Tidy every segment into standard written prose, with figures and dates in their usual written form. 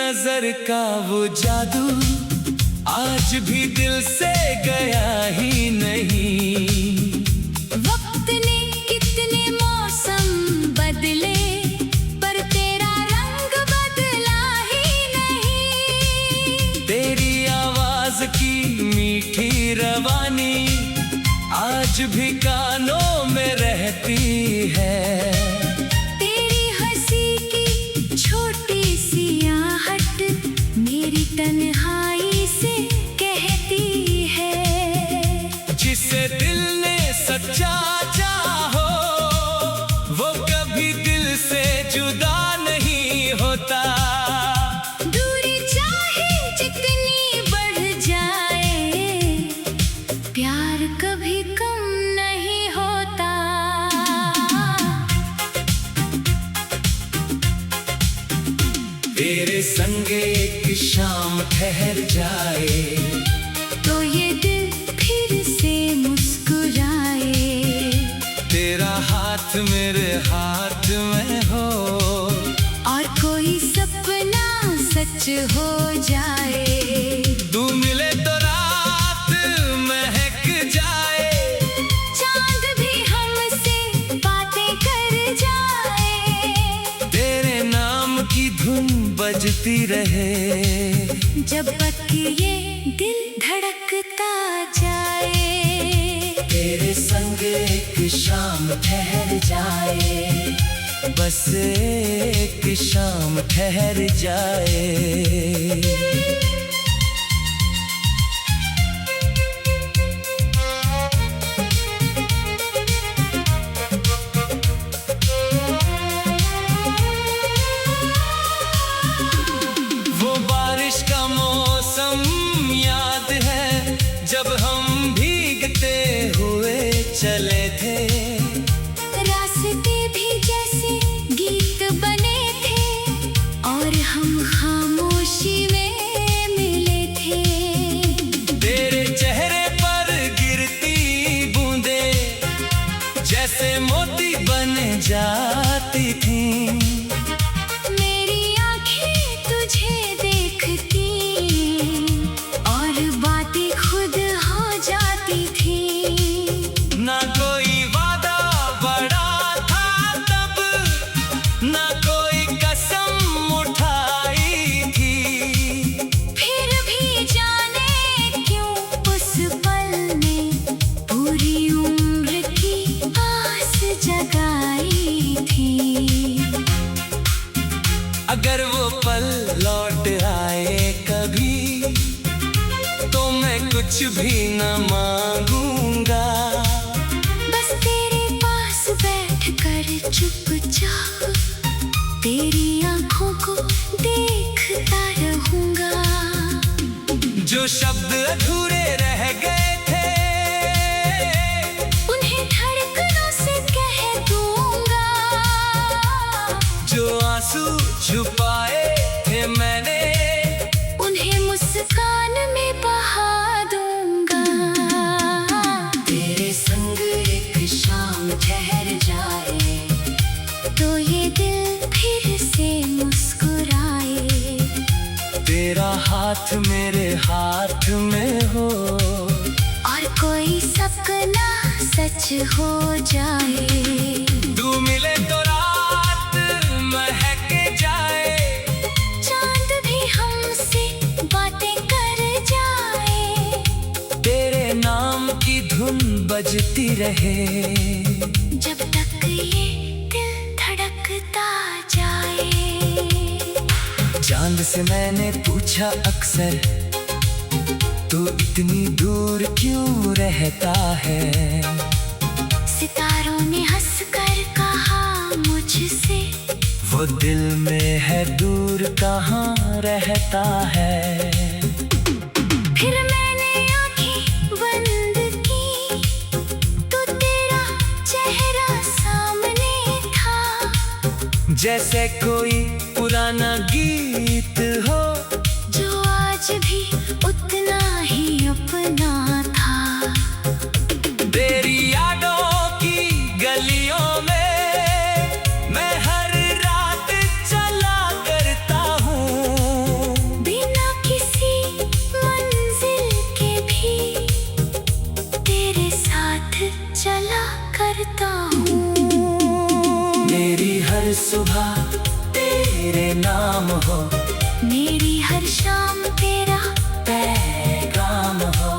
नजर का वो जादू आज भी दिल से गया ही नहीं। वक्त ने कितने मौसम बदले पर तेरा रंग बदला ही नहीं। तेरी आवाज की मीठी रवानी आज भी कानों में रहती है। तेरी हंसी की छोटी सी आहट मेरी तन्हाई से कहती है। जिसे दिल ने सच्चा चाहो वो कभी दिल से जुदा नहीं होता। दूरी चाहे जितनी बढ़ जाए प्यार कभी कम नहीं होता। तेरे संग एक शाम ठहर जाए तो ये दिल फिर से मुस्कुराए। तेरा हाथ मेरे हाथ में हो और कोई सपना सच हो जाए। तू मिले तो रात महक जाए। चांद भी हमसे बातें कर जाए। तेरे नाम की धुन बजती रहे जब तक ये दिल धड़कता जाए। तेरे संग एक शाम ठहर जाए, बस एक शाम ठहर जाए। वो बारिश का मौसम याद है जब हम भीगते हुए चले थे। रास्ते भी जैसे गीत बने थे और हम खामोशी में मिले थे। तेरे चेहरे पर गिरती बूंदें जैसे मोती बन जाती थी। मेरी आंखें तुझे देखती और बातें खुद हो जाती थी। ना कोई वादा बड़ा था तब, ना कोई कसम उठाई थी। फिर भी जाने क्यों उस पल ने पूरी उम्र की आस जगाई थी। अगर वो पल लौट आए कभी तो मैं कुछ भी न मांगूंगा। बस तेरे पास बैठकर चुपचाप तेरी आंखों को देखता रहूंगा। जो शब्द अधूरे रह गए थे उन्हें धड़कनों से कह दूंगा। जो आंसू छुपाए थे मैंने उन्हें मुस्कान में बहा दूंगा। तेरे संग एक शाम ठहर जाए तो ये दिल फिर से मुस्कुराए। तेरा हाथ मेरे हाथ में हो और कोई सपना सच हो जाए। तू मिले तो रात महक जाए। चांद भी हमसे बातें कर जाए। तेरे नाम की धुन बजती रहे जब तक ये दिल धड़कता जाए। चांद से मैंने पूछा अक्सर तू इतनी दूर क्यों रहता है। सितारों ने हंसकर कहा मुझसे वो दिल में है दूर कहाँ रहता है। फिर मैंने आंखें बंद की तो तेरा चेहरा सामने था। जैसे कोई पुराना गीत हो जो आज भी उतना ही अपना था। तेरी यादों की गलियों में मैं हर रात चला करता हूँ। मेरी हर शाम तेरा पैगाम हो,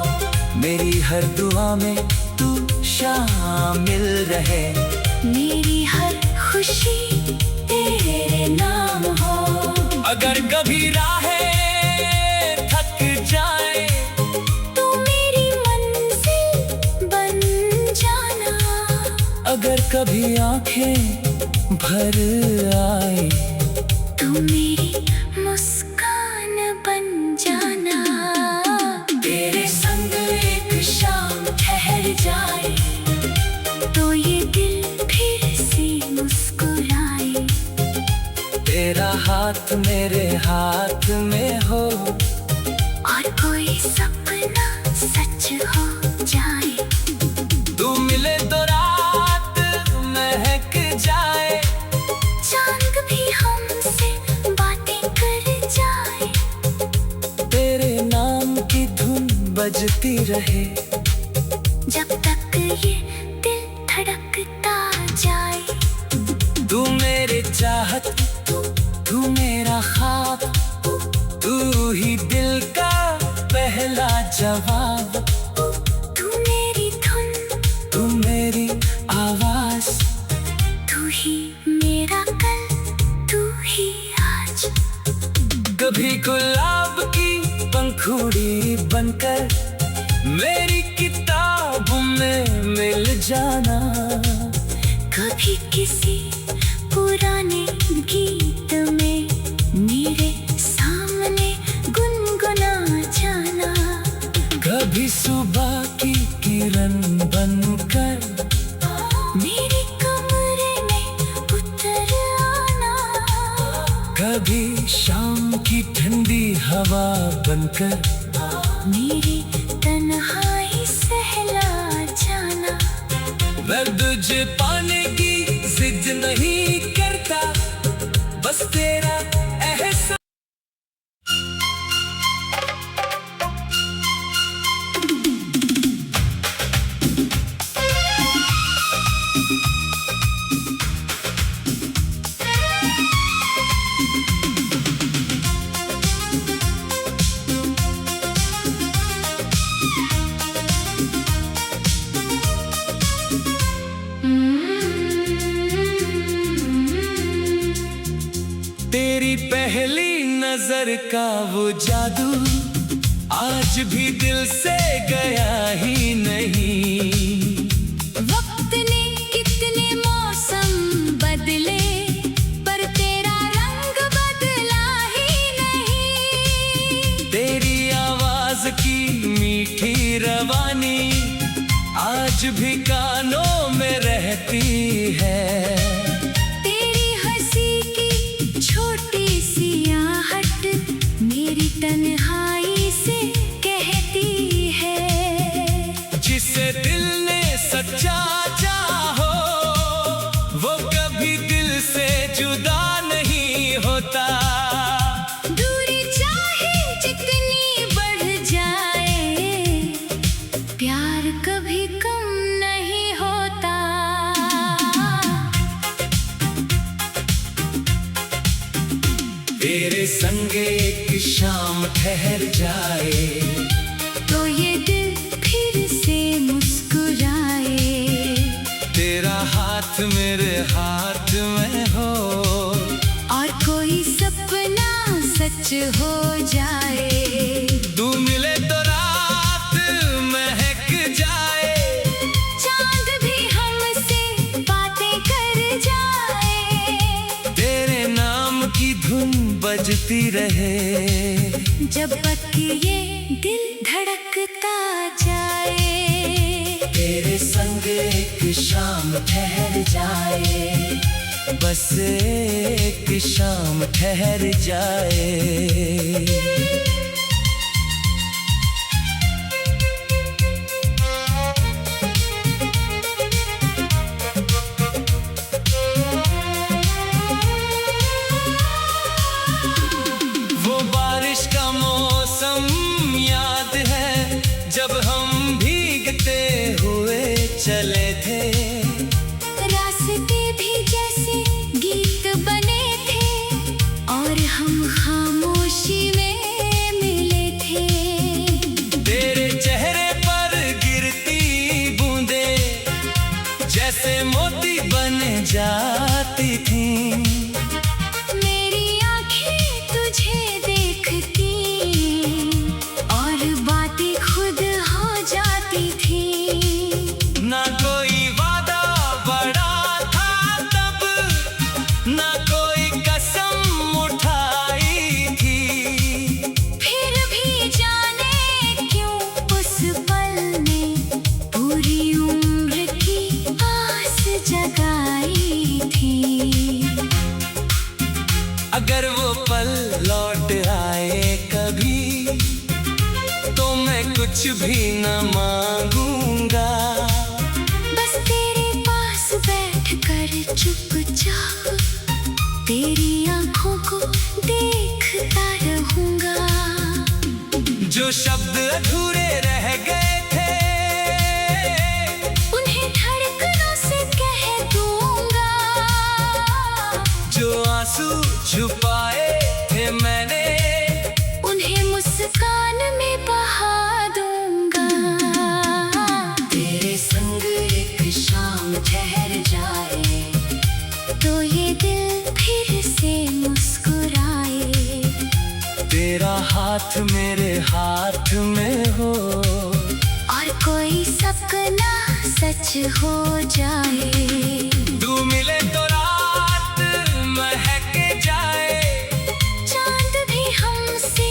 मेरी हर दुआ में तू शामिल रहे, मेरी हर खुशी तेरे नाम हो। अगर कभी राहें थक जाए तू मेरी मंजिल बन जाना, अगर कभी आंखें भर आए तू मेरी मुस्कान बन जाना। तेरे संग एक शाम ठहर जाए तो ये दिल फिर से मुस्कुराए, तेरा हाथ मेरे हाथ में हो और कोई सपना सच हो जाए। तू मिले तो रात महक जाए, चांद भी हमसे बातें कर जाए, तेरे नाम की धुन बजती रहे, जब तक ये दिल धड़कता जाए। तू मेरे चाहत, तू मेरा ख्वाब, तू ही दिल का पहला जवाब, तू मेरी धुन, तू मेरी आवाज, तू ही मेरा कल, तू ही आज। कभी गुलाब की पंखुड़ी बनकर मेरी किताबों में मिल जाना, कभी किसी पुराने गीत में मेरे सामने गुनगुना जाना, कभी सुबह की किरण बनकर मेरे कमरे में उतर आना, कभी शाम की ठंडी हवा बनकर मेरी तन्हाई सहला जाना। मैं तुझे पाने की जिद नहीं करता, बस तेरा एहसास। तेरी पहली नजर का वो जादू आज भी दिल से गया ही नहीं। वक्त ने कितने मौसम बदले पर तेरा रंग बदला ही नहीं। तेरी आवाज की मीठी रवानी आज भी कानों में रहती है, तेरी हंसी की छोटी सी आहट मेरी तन्हाई से कहती है। जिसे दिल ने सच्चा चाहो वो कभी दिल से जुदा नहीं होता। दूरी चाहे जितनी बढ़ जाए प्यार कभी कम नहीं होता। तेरे संग एक शाम ठहर जाए तो ये दिल फिर से मुस्कुराए, तेरा हाथ मेरे हाथ में हो और कोई सपना सच हो जाए। तू मिले तो रात महक जाए, चांद भी हमसे बातें कर जाए, तेरे नाम की धुन बजती रहे, जब तक ये दिल धड़कता जाए। तेरे संग एक शाम ठहर जाए, बस एक शाम ठहर जाए। वो बारिश का मौसम याद है जब हम भीगते हुए चले थे, रास्ते भी जैसे गीत बने थे और हम जाती थी। मेरी आँखें तुझे देखती और बातें खुद हो जाती थी। ना कोई वादा बड़ा था तब, ना कोई कसम उठाई थी। फिर भी जाने क्यों उस पल ने पूरी उम्र की आस जगाई थी। अगर वो पल लौट आए कभी तो मैं कुछ भी न मांगूंगा। बस तेरे पास बैठकर चुपचाप तेरी आँखों को देखता रहूंगा। जो शब्द अधूरे रह गए थे उन्हें धड़कनों से कह दूंगा। जो आंसू छुपाए थे मैंने उन्हें मुस्कान में बहा दूंगा। तेरे संग एक शाम ठहर जाए तो ये दिल फिर से मुस्कुराए। तेरा हाथ मेरे हाथ में हो और कोई सपना सच हो जाए। तू मिले तो रात महक जाए, चांद भी हमसे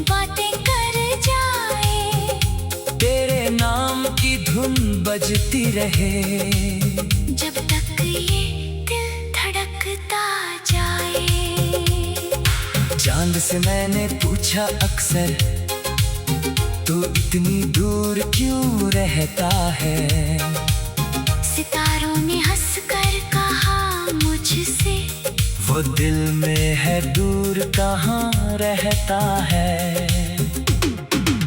बातें कर जाए। तेरे नाम की धुन बजती रहे जब तक ये दिल धड़कता जाए। चांद से मैंने पूछा अक्सर, तू इतनी दूर क्यों रहता है। सितारों ने हंसकर कहा मुझसे, वो दिल में है दूर कहाँ रहता है।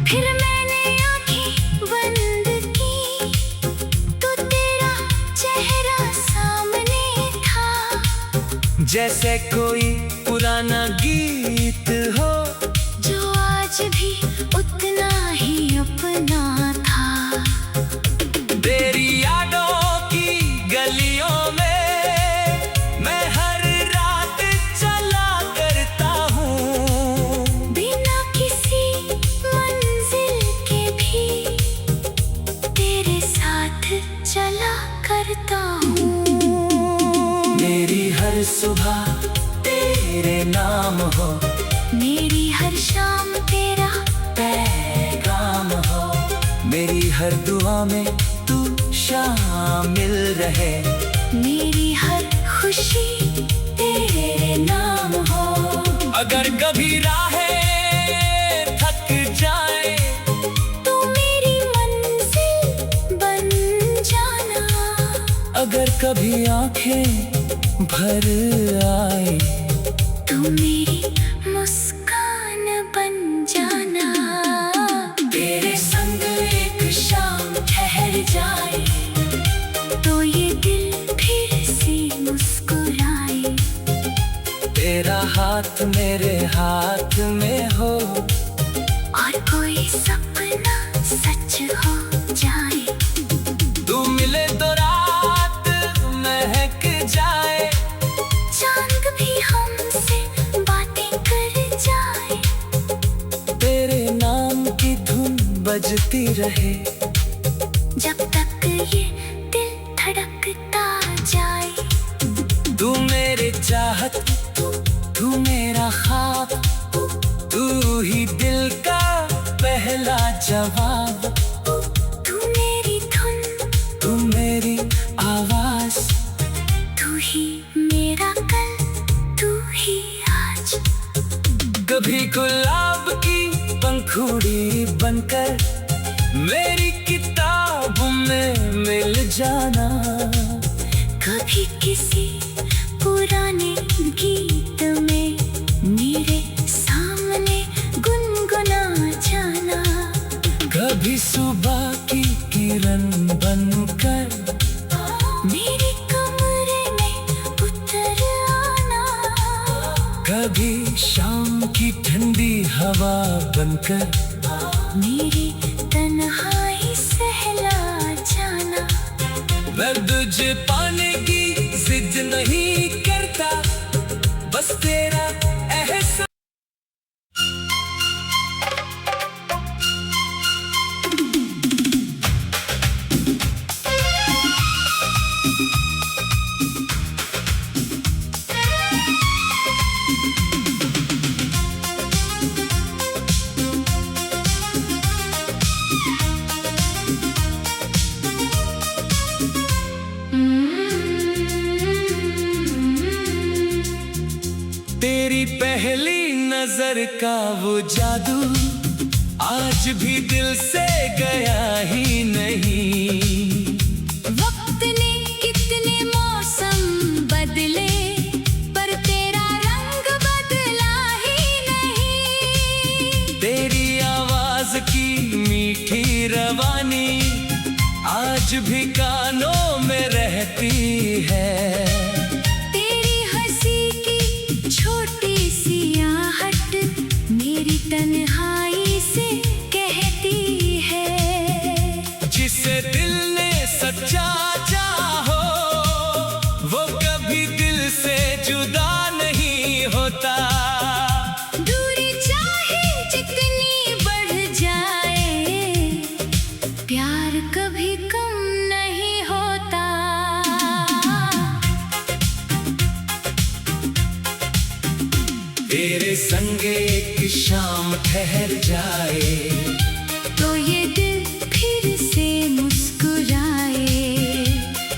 फिर मैंने आंखें बंद की तो तेरा चेहरा सामने था। जैसे कोई पुराना गीत हो जो आज भी उतना ही अपना था। तेरी यादों की गलियों में मैं हर रात चला करता हूँ। बिना किसी मंजिल के भी तेरे साथ चला करता हूँ। मेरी हर सुबह तेरे नाम हो, मेरी हर शाम तेरा पैगाम हो। मेरी हर दुआ में तू शामिल रहे, मेरी हर खुशी तेरे नाम हो। अगर कभी राहें थक जाए तू मेरी मंजिल बन जाना। अगर कभी आंखें भर आए तू मेरी मुस्कान बन जाना। तेरे संग एक शाम ठहर जाए तो ये दिल फिर से मुस्कुराए। तेरा हाथ मेरे हाथ में हो और कोई सपना सच हो जाए। तू मिले तो रात महक जाए, चांद भी हमसे बातें कर जाए। तेरे नाम की धुन बजती रहे जब तक ये दिल धड़कता जाए। तू मेरे चाहत, तू मेरा ख्वाब, तू ही दिल का पहला जवाब। तू मेरी धुन, तू मेरी आवाज, तू ही मेरा कल, तू ही आज। कभी गुलाब की पंखुड़ी बनकर मेरी किताब में मिल जाना। कभी किसी पुराने गीत में मेरे सामने गुनगुना जाना। कभी सुबह की किरण बनकर मेरे कमरे में उतर आना। कभी शाम की ठंडी हवा बनकर मेरी तन्हाई सहला जाना। मैं तुझे पाने की जिद तेरा एहसास। तेरी पहली नजर का वो जादू आज भी दिल से गया ही नहीं। वक्त ने कितने मौसम बदले पर तेरा रंग बदला ही नहीं। तेरी आवाज की मीठी रवानी आज भी कानों में रहती है। तन्हाई से कहती है, जिसे दिल ने सच्चा चाहो वो कभी दिल से जुदा नहीं होता। दूरी चाहे जितनी बढ़ जाए प्यार कभी कम नहीं होता। तेरे संग एक शाम ठहर जाए तो ये दिल फिर से मुस्कुराए।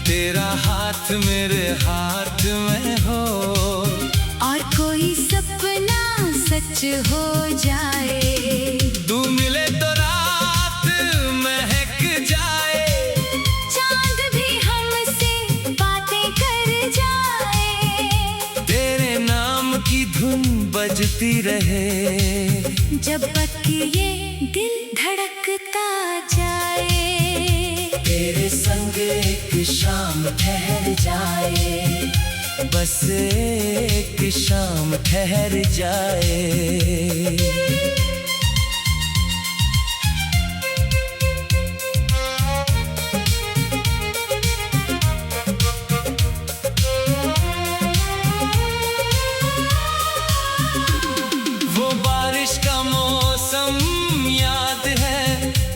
तेरा हाथ मेरे हाथ में हो और कोई सपना सच हो जाए। तू मिले तो रात महक जाए, चांद भी हमसे बातें कर जाए। तेरे नाम की धुन बजती रहे जब तक ये दिल धड़कता जाए। तेरे संग एक शाम ठहर जाए, बस एक शाम ठहर जाए।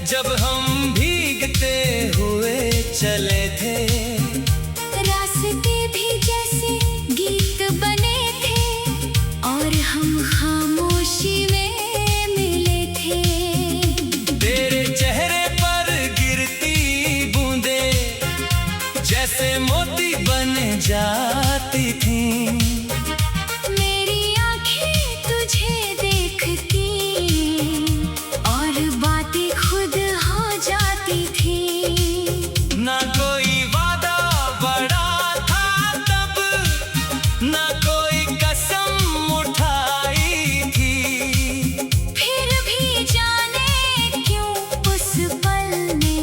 जब हम भीगते हुए चले थे, रास्ते भी जैसे गीत बने थे और हम खामोशी में मिले थे। तेरे चेहरे पर गिरती बूंदे जैसे मोती बन जाती थी। मेरी आंखें तुझे देखती और बातें खुद हो जाती थी। ना कोई वादा बड़ा था तब, ना कोई कसम उठाई थी। फिर भी जाने क्यों उस पल ने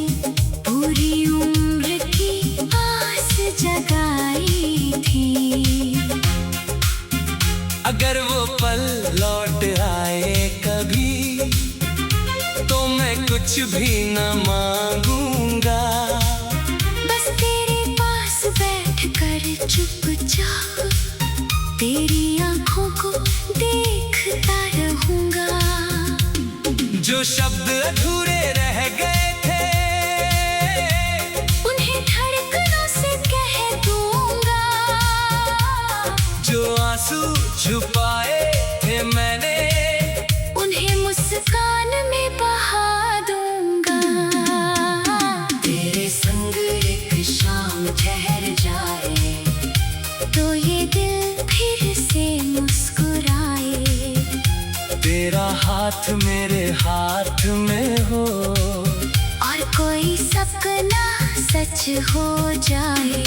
पूरी उम्र की आस जगाई थी। अगर वो पल लौट आए कभी तो मैं कुछ भी न मांगूंगा। बस तेरे पास बैठकर चुपचाप तेरी आंखों को देखता रहूंगा। जो शब्द अधूरे रह गए थे उन्हें धड़कनों से कह दूंगा। जो आंसू छुपाए थे मैंने उन्हें मुस्कान में बहा दूंगा। तेरे संग एक शाम ठहर जाए तो ये दिल फिर से मुस्कुराए। तेरा हाथ मेरे हाथ में हो और कोई सपना सच हो जाए।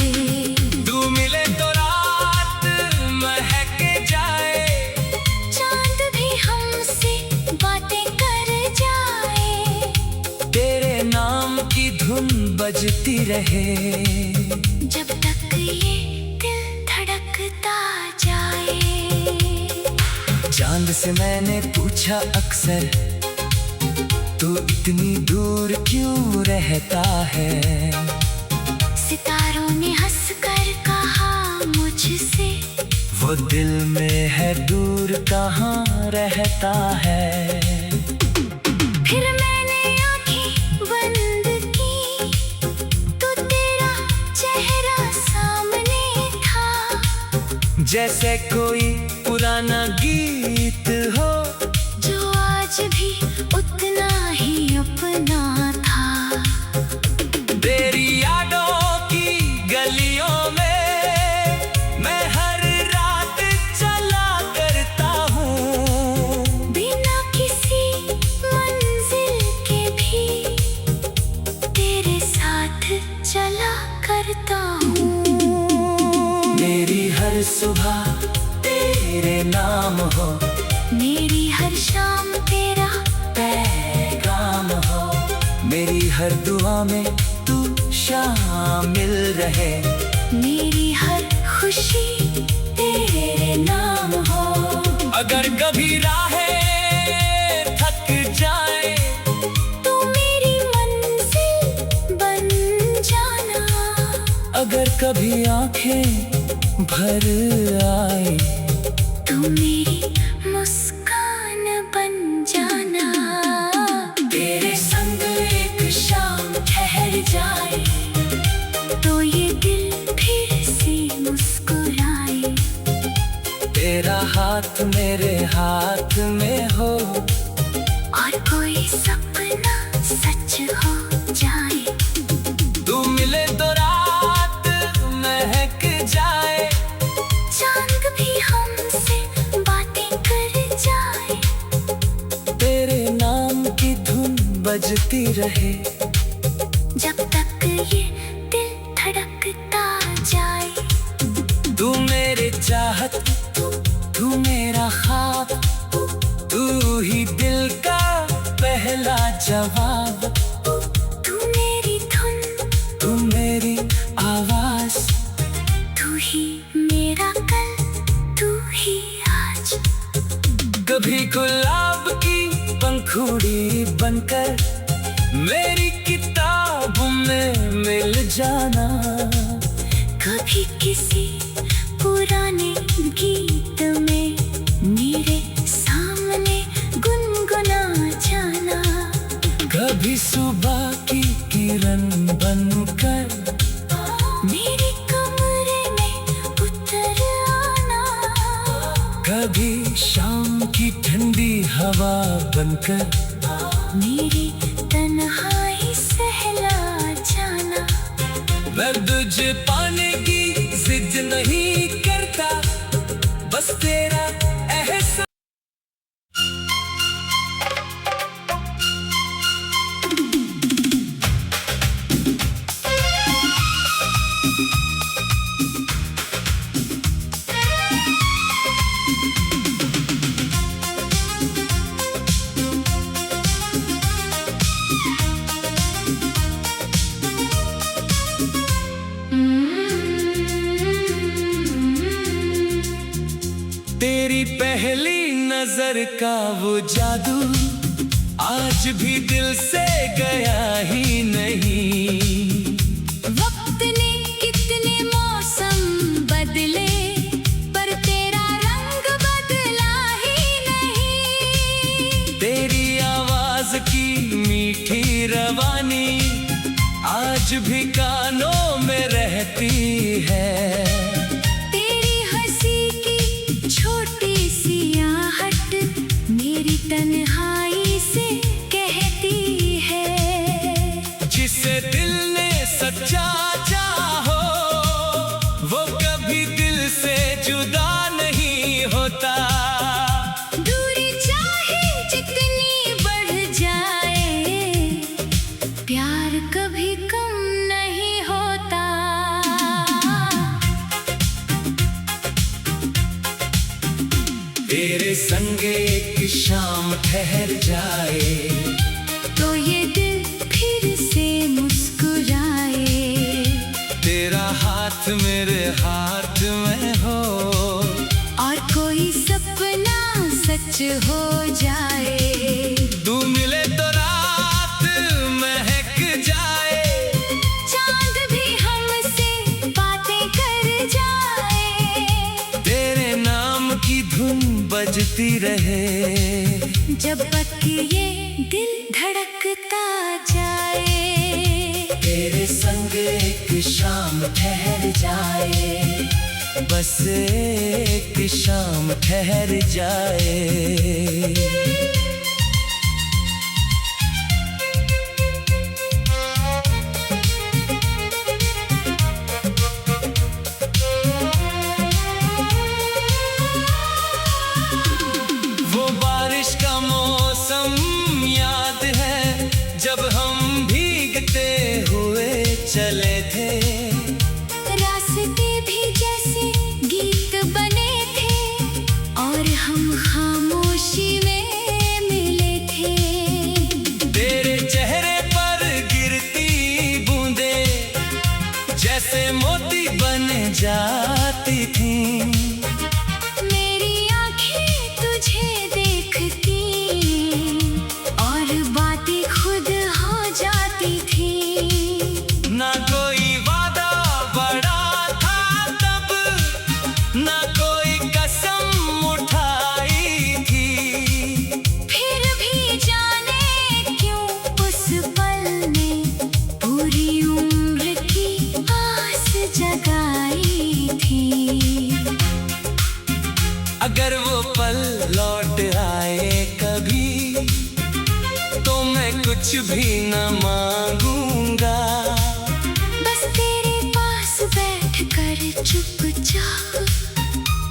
तू मिले तो रात महक जाए, चांद भी हमसे बातें कर जाए। तेरे नाम की धुन बजती रहे जब तक ये दिल धड़कता जाए। चांद से मैंने पूछा अक्सर तू इतनी दूर क्यों रहता है। सितारों ने हंसकर कहा मुझसे वो वो दिल में है दूर कहाँ रहता है। फिर मैंने आंखें बंद की तो तेरा चेहरा सामने था, जैसे कोई पुराना गीत हो जो आज भी उतना ही अपना था। तेरी यादों की गलियों में मैं हर रात चला करता हूँ, बिना किसी मंजिल के भी तेरे साथ चला करता हूँ। मेरी हर सुबह तेरे नाम हो, मेरी हर शाम तेरा पैगाम हो, मेरी हर दुआ में तू शामिल रहे, मेरी हर खुशी तेरे नाम हो। अगर कभी राहें थक जाए तू मेरी मंजिल बन जाना, अगर कभी आंखें भर आए तू मेरी मुस्कान बन जाना। तेरे संग एक शाम ठहर जाए तो ये दिल फिर से मुस्कुराए, तेरा हाथ मेरे हाथ में हो और कोई सपना सच हो जाए। तू मिले तो रात महक जाए, चांद भी हमसे बातें कर जाए, तेरे नाम की धुन बजती रहे, जब तक ये दिल धड़कता जाए। तू मेरे चाहत तू मेरा ख्वाब, तू ही दिल का पहला जवाब, तू मेरी धुन, तू मेरी आवाज, तू ही मेरा कल, तू ही आज। कभी गुलाब की पंखुड़ी बनकर मेरी किताबों में मिल जाना, कभी किसी पुराने गीत में मेरे सामने गुनगुना जाना, कभी सुबह की किरण बनकर मेरे कमरे में उतर आना, कभी शाम की ठंडी हवा बनकर मेरी तन्हाई सहला जाना। मैं तुझे पाने की जिद नहीं करता, बस तेरा एहसास। तेरी पहली नजर का वो जादू आज भी दिल से गया ही नहीं। वक्त ने कितने मौसम बदले पर तेरा रंग बदला ही नहीं। तेरी आवाज की मीठी रवानी आज भी कानों में रहती है, तेरी हंसी की छोटी सी आहट मेरी तन्हाई से कहती है। जिसे दिल ने सच्चा चाहो वो कभी दिल से जुदा नहीं होता। दूरी चाहे जितनी बढ़ जाए प्यार कभी कम नहीं होता। तेरे संग एक शाम ठहर जाए तो ये दिल फिर से मुस्कुराए, तेरा हाथ मेरे हाथ में हो और कोई सपना सच हो जाए। तू मिले तो रात महक जाए, चांद भी हमसे बातें कर जाए, तेरे बजती रहे। जब तक ये दिल धड़कता जाए, तेरे संग एक शाम ठहर जाए, बस एक शाम ठहर जाए। वो बारिश का मौसम याद है, जब हम भीगते हुए चले थे। रास्ते भी जैसे गीत बने थे और हम खामोशी में मिले थे। तेरे चेहरे पर गिरती बूंदें जैसे मोती बन जाती थी। मेरी आंखें तुझे देखती और बातें खुद हो जाती थी। ना कोई वादा बड़ा था तब, ना कोई कसम उठाई थी। फिर भी जाने क्यों उस पल ने पूरी उम्र की आस जगाई थी। अगर वो पल लौट आए कभी, तो मैं कुछ भी न मांगूंगा। बस तेरे पास बैठकर चुपचाप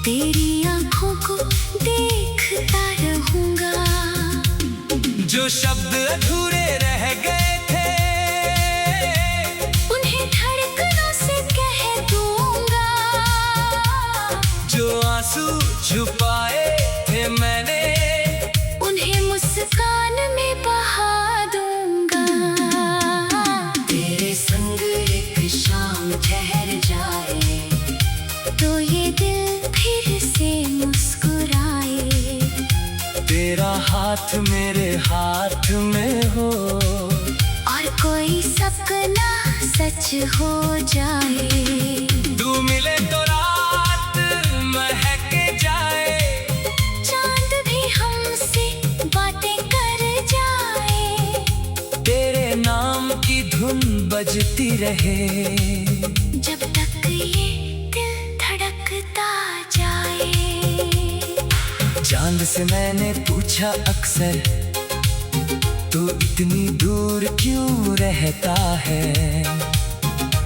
तेरी आंखों को देखता रहूंगा। जो शब्द अधूरे रह गए थे, उन्हें धड़कनों से कह दूंगा। जो आंसू छुपाए थे मैंने, उन्हें मुस्कान में बहा दूंगा। तेरे संग एक शाम ठहर जाए, तो ये दिल फिर से मुस्कुराए। तेरा हाथ मेरे हाथ में हो, और कोई सपना सच हो जाए। तू मिले तो रात महक जाए, चांद भी हमसे बातें कर जाए। तेरे नाम की धुन बजती रहे। जब तक ये दिल धड़कता जाए। चांद से मैंने पूछा अक्सर, तू इतनी दूर क्यों रहता है।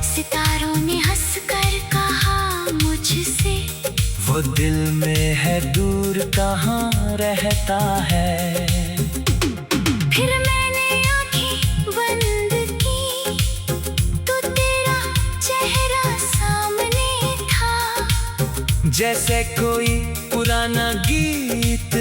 सितारों ने हंसकर कहा मुझसे, वो दिल में है दूर कहाँ रहता है। फिर मैंने आंखें बंद की, तो तेरा चेहरा सामने था। जैसे कोई पुराना गीत